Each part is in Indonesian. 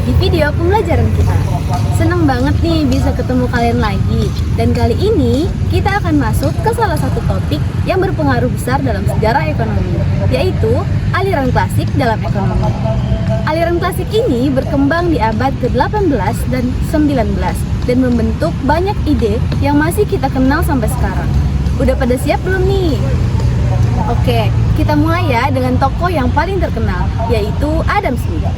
di video pembelajaran kita. Senang banget nih bisa ketemu kalian lagi. Dan kali ini kita akan masuk ke salah satu topik yang berpengaruh besar dalam sejarah ekonomi, yaitu aliran klasik dalam ekonomi. Aliran klasik ini berkembang di abad ke-18 dan 19 dan membentuk banyak ide yang masih kita kenal sampai sekarang. Udah pada siap belum nih? Oke, kita mulai ya dengan tokoh yang paling terkenal, yaitu Adam Smith.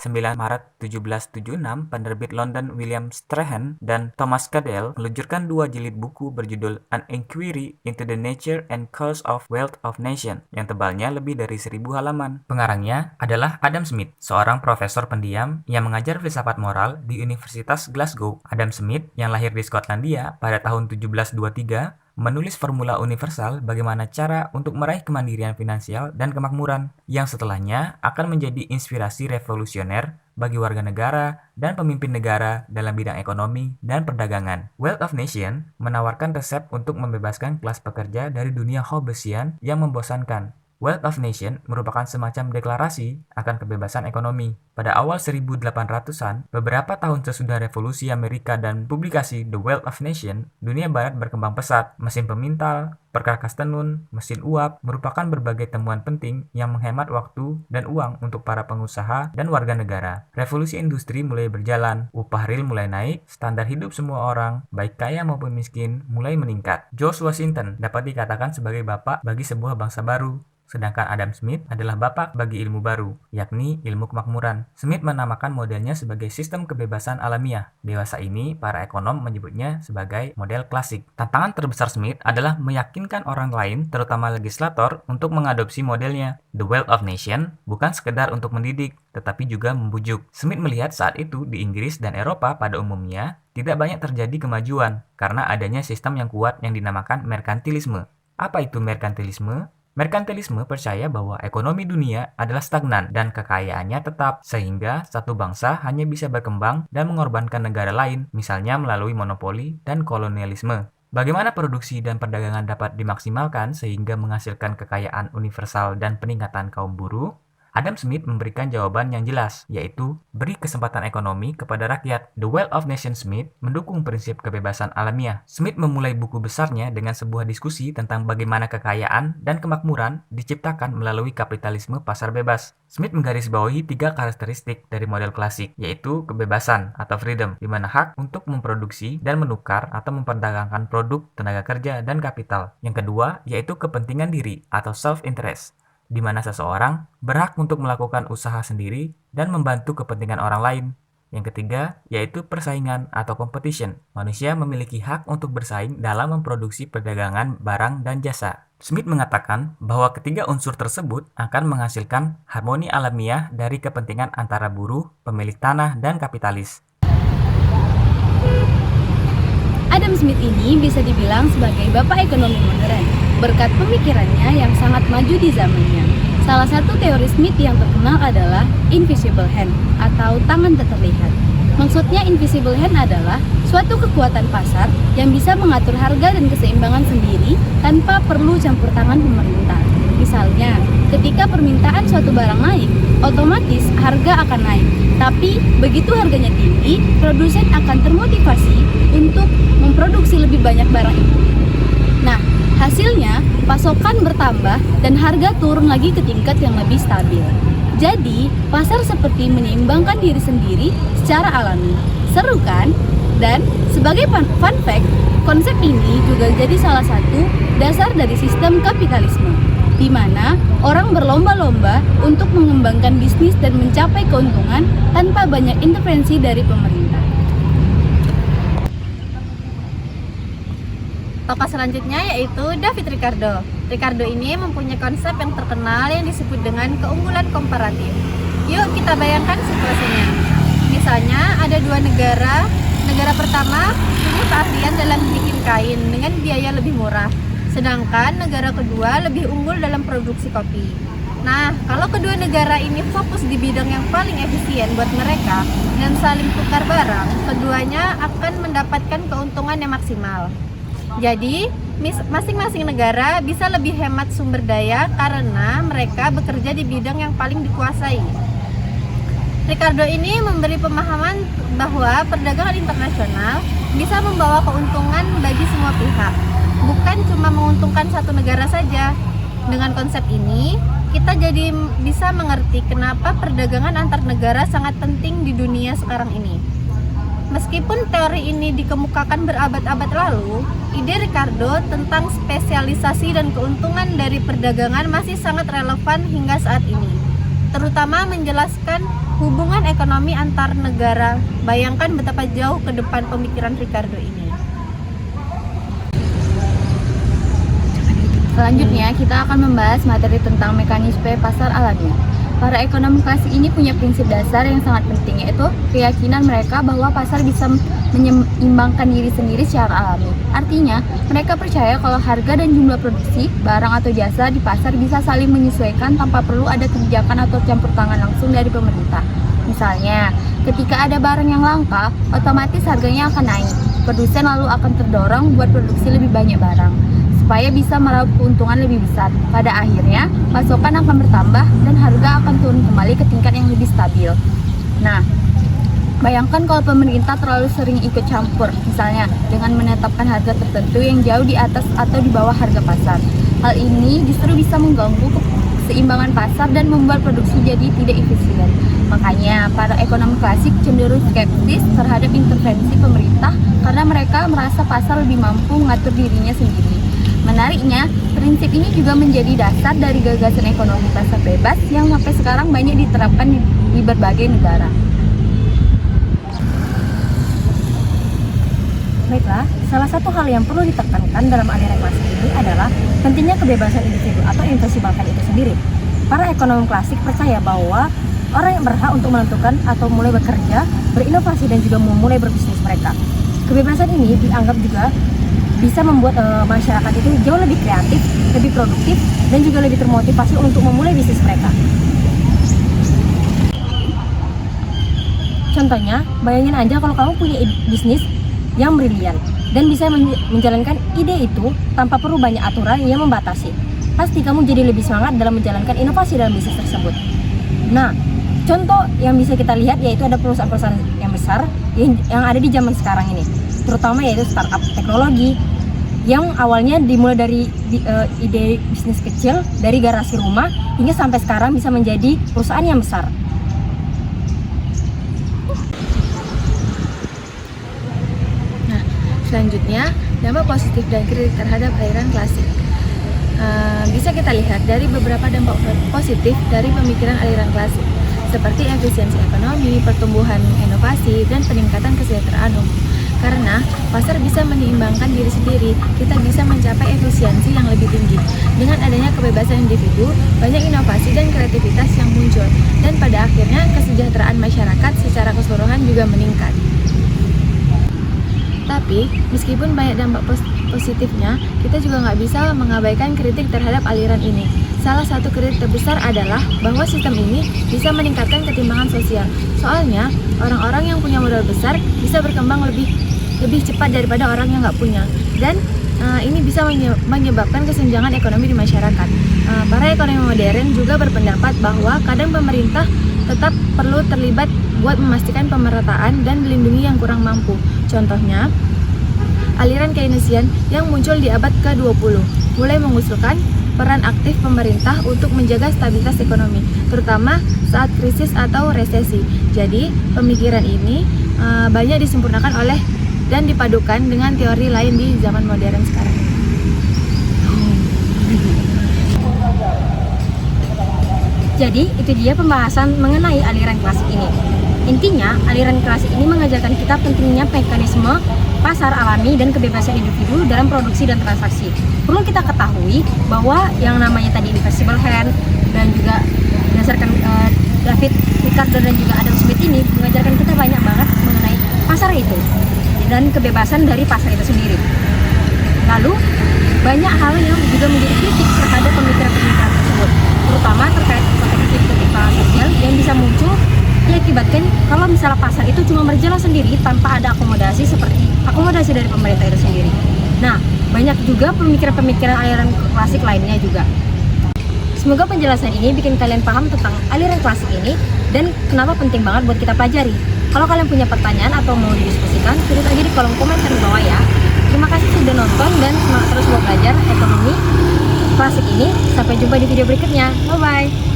9 Maret 1776, penerbit London William Strahan dan Thomas Cadell meluncurkan 2 jilid buku berjudul An Inquiry into the Nature and Cause of Wealth of Nations yang tebalnya lebih dari 1000 halaman. Pengarangnya adalah Adam Smith, seorang profesor pendiam yang mengajar filsafat moral di Universitas Glasgow. Adam Smith yang lahir di Skotlandia pada tahun 1723 menulis formula universal bagaimana cara untuk meraih kemandirian finansial dan kemakmuran, yang setelahnya akan menjadi inspirasi revolusioner bagi warga negara dan pemimpin negara dalam bidang ekonomi dan perdagangan. Wealth of Nation menawarkan resep untuk membebaskan kelas pekerja dari dunia Hobbesian yang membosankan. Wealth of Nation merupakan semacam deklarasi akan kebebasan ekonomi. Pada awal 1800-an, beberapa tahun sesudah revolusi Amerika dan publikasi The Wealth of Nation, dunia barat berkembang pesat. Mesin pemintal, perkakas tenun, mesin uap merupakan berbagai temuan penting yang menghemat waktu dan uang untuk para pengusaha dan warga negara. Revolusi industri mulai berjalan, upah real mulai naik, standar hidup semua orang, baik kaya maupun miskin, mulai meningkat. George Washington dapat dikatakan sebagai bapak bagi sebuah bangsa baru. Sedangkan Adam Smith adalah bapak bagi ilmu baru, yakni ilmu kemakmuran. Smith menamakan modelnya sebagai sistem kebebasan alamiah. Dewasa ini, para ekonom menyebutnya sebagai model klasik. Tantangan terbesar Smith adalah meyakinkan orang lain, terutama legislator, untuk mengadopsi modelnya. The Wealth of Nation bukan sekedar untuk mendidik, tetapi juga membujuk. Smith melihat saat itu di Inggris dan Eropa pada umumnya, tidak banyak terjadi kemajuan, karena adanya sistem yang kuat yang dinamakan merkantilisme. Apa itu merkantilisme? Merkantilisme percaya bahwa ekonomi dunia adalah stagnan dan kekayaannya tetap, sehingga satu bangsa hanya bisa berkembang dan mengorbankan negara lain, misalnya melalui monopoli dan kolonialisme. Bagaimana produksi dan perdagangan dapat dimaksimalkan sehingga menghasilkan kekayaan universal dan peningkatan kaum buruh? Adam Smith memberikan jawaban yang jelas, yaitu beri kesempatan ekonomi kepada rakyat. The Wealth of Nations Smith mendukung prinsip kebebasan alamiah. Smith memulai buku besarnya dengan sebuah diskusi tentang bagaimana kekayaan dan kemakmuran diciptakan melalui kapitalisme pasar bebas. Smith menggarisbawahi 3 karakteristik dari model klasik, yaitu kebebasan atau freedom, di mana hak untuk memproduksi dan menukar atau memperdagangkan produk, tenaga kerja, dan kapital. Yang kedua, yaitu kepentingan diri atau self-interest, di mana seseorang berhak untuk melakukan usaha sendiri dan membantu kepentingan orang lain. Yang ketiga, yaitu persaingan atau competition. Manusia memiliki hak untuk bersaing dalam memproduksi perdagangan barang dan jasa. Smith mengatakan bahwa ketiga unsur tersebut akan menghasilkan harmoni alamiah dari kepentingan antara buruh, pemilik tanah, dan kapitalis. Adam Smith ini bisa dibilang sebagai bapak ekonomi modern, berkat pemikirannya yang sangat maju di zamannya. Salah satu teori Smith yang terkenal adalah invisible hand atau tangan tak terlihat. Maksudnya invisible hand adalah suatu kekuatan pasar yang bisa mengatur harga dan keseimbangan sendiri tanpa perlu campur tangan pemerintah. Misalnya, ketika permintaan suatu barang naik, otomatis harga akan naik. Tapi begitu harganya tinggi, produsen akan termotivasi untuk memproduksi lebih banyak barang itu. Nah, hasilnya pasokan bertambah dan harga turun lagi ke tingkat yang lebih stabil. Jadi, pasar seperti menyeimbangkan diri sendiri secara alami. Seru kan? Dan sebagai fun fact, konsep ini juga jadi salah satu dasar dari sistem kapitalisme, di mana orang berlomba-lomba untuk mengembangkan bisnis dan mencapai keuntungan tanpa banyak intervensi dari pemerintah. Tokoh selanjutnya yaitu David Ricardo. Ricardo ini mempunyai konsep yang terkenal yang disebut dengan keunggulan komparatif. Yuk kita bayangkan situasinya. Misalnya ada 2 negara. Negara pertama punya keahlian dalam bikin kain dengan biaya lebih murah. Sedangkan negara kedua lebih unggul dalam produksi kopi. Nah, kalau kedua negara ini fokus di bidang yang paling efisien buat mereka dan saling tukar barang, keduanya akan mendapatkan keuntungan yang maksimal. Jadi, masing-masing negara bisa lebih hemat sumber daya karena mereka bekerja di bidang yang paling dikuasai. Ricardo ini memberi pemahaman bahwa perdagangan internasional bisa membawa keuntungan bagi semua pihak, bukan cuma menguntungkan satu negara saja. Dengan konsep ini, kita jadi bisa mengerti kenapa perdagangan antar negara sangat penting di dunia sekarang ini. Meskipun teori ini dikemukakan berabad-abad lalu, ide Ricardo tentang spesialisasi dan keuntungan dari perdagangan masih sangat relevan hingga saat ini, terutama menjelaskan hubungan ekonomi antar negara. Bayangkan betapa jauh ke depan pemikiran Ricardo ini. Selanjutnya, kita akan membahas materi tentang mekanisme pasar alami. Para ekonom klasik ini punya prinsip dasar yang sangat penting, yaitu keyakinan mereka bahwa pasar bisa menyeimbangkan diri sendiri secara alami. Artinya, mereka percaya kalau harga dan jumlah produksi, barang atau jasa di pasar bisa saling menyesuaikan tanpa perlu ada kebijakan atau campur tangan langsung dari pemerintah. Misalnya, ketika ada barang yang langka, otomatis harganya akan naik. Produsen lalu akan terdorong buat produksi lebih banyak barang, supaya bisa meraup keuntungan lebih besar. Pada akhirnya, pasokan akan bertambah dan harga akan turun kembali ke tingkat yang lebih stabil. Nah, bayangkan kalau pemerintah terlalu sering ikut campur, misalnya dengan menetapkan harga tertentu yang jauh di atas atau di bawah harga pasar. Hal ini justru bisa mengganggu keseimbangan pasar dan membuat produksi jadi tidak efisien. Makanya, para ekonom klasik cenderung skeptis terhadap intervensi pemerintah karena mereka merasa pasar lebih mampu mengatur dirinya sendiri. Menariknya, prinsip ini juga menjadi dasar dari gagasan ekonomi pasar bebas yang sampai sekarang banyak diterapkan di berbagai negara. Baiklah, salah satu hal yang perlu ditekankan dalam aliran klasik ini adalah pentingnya kebebasan individu atau invisible hand itu sendiri. Para ekonom klasik percaya bahwa orang yang berhak untuk menentukan atau mulai bekerja, berinovasi dan juga memulai berbisnis mereka. Kebebasan ini dianggap juga bisa membuat masyarakat itu jauh lebih kreatif, lebih produktif, dan juga lebih termotivasi untuk memulai bisnis mereka. Contohnya, bayangin aja kalau kamu punya bisnis yang brilian dan bisa menjalankan ide itu tanpa perlu banyak aturan yang membatasi. Pasti kamu jadi lebih semangat dalam menjalankan inovasi dalam bisnis tersebut. Nah, contoh yang bisa kita lihat yaitu ada perusahaan-perusahaan yang besar yang ada di zaman sekarang ini, terutama yaitu startup teknologi yang awalnya dimulai dari ide bisnis kecil dari garasi rumah hingga sampai sekarang bisa menjadi perusahaan yang besar. Nah, selanjutnya, dampak positif dan kritik terhadap aliran klasik. Bisa kita lihat dari beberapa dampak positif dari pemikiran aliran klasik, seperti efisiensi ekonomi, pertumbuhan inovasi, dan peningkatan kesejahteraan umum. Karena pasar bisa menyeimbangkan diri sendiri, kita bisa mencapai efisiensi yang lebih tinggi. Dengan adanya kebebasan individu, banyak inovasi dan kreativitas yang muncul, dan pada akhirnya kesejahteraan masyarakat secara keseluruhan juga meningkat. Tapi, meskipun banyak dampak positifnya, kita juga nggak bisa mengabaikan kritik terhadap aliran ini. Salah satu kritik terbesar adalah bahwa sistem ini bisa meningkatkan ketimpangan sosial. Soalnya, orang-orang yang punya modal besar bisa berkembang lebih cepat daripada orang yang nggak punya. Dan ini bisa menyebabkan kesenjangan ekonomi di masyarakat. Para ekonomi modern juga berpendapat bahwa kadang pemerintah tetap perlu terlibat buat memastikan pemerataan dan melindungi yang kurang mampu. Contohnya, aliran Keynesian yang muncul di abad ke-20 mulai mengusulkan peran aktif pemerintah untuk menjaga stabilitas ekonomi, terutama saat krisis atau resesi. Jadi, pemikiran ini banyak disempurnakan oleh dan dipadukan dengan teori lain di zaman modern sekarang. Jadi, itu dia pembahasan mengenai aliran klasik ini. Intinya, aliran klasik ini mengajarkan kita pentingnya mekanisme pasar alami dan kebebasan individu dalam produksi dan transaksi. Perlu kita ketahui bahwa yang namanya tadi invisible hand dan juga berdasarkan David Ricardo dan juga Adam Smith ini mengajarkan kita banyak banget mengenai pasar itu dan kebebasan dari pasar itu sendiri. Lalu, banyak hal yang juga menjadi kritik terhadap pemikiran-pemikiran tersebut, terutama terkait ketimpangan sosial yang bisa muncul diakibatkan kalau misalnya pasar itu cuma berjalan sendiri tanpa ada akomodasi seperti akomodasi dari pemerintah itu sendiri. Nah, banyak juga pemikiran-pemikiran aliran klasik lainnya juga. Semoga penjelasan ini bikin kalian paham tentang aliran klasik ini dan kenapa penting banget buat kita pelajari. Kalau kalian punya pertanyaan atau mau didiskusikan, tulis aja di kolom komentar di bawah ya. Terima kasih sudah nonton dan semangat terus buat belajar ekonomi klasik ini. Sampai jumpa di video berikutnya. Bye-bye.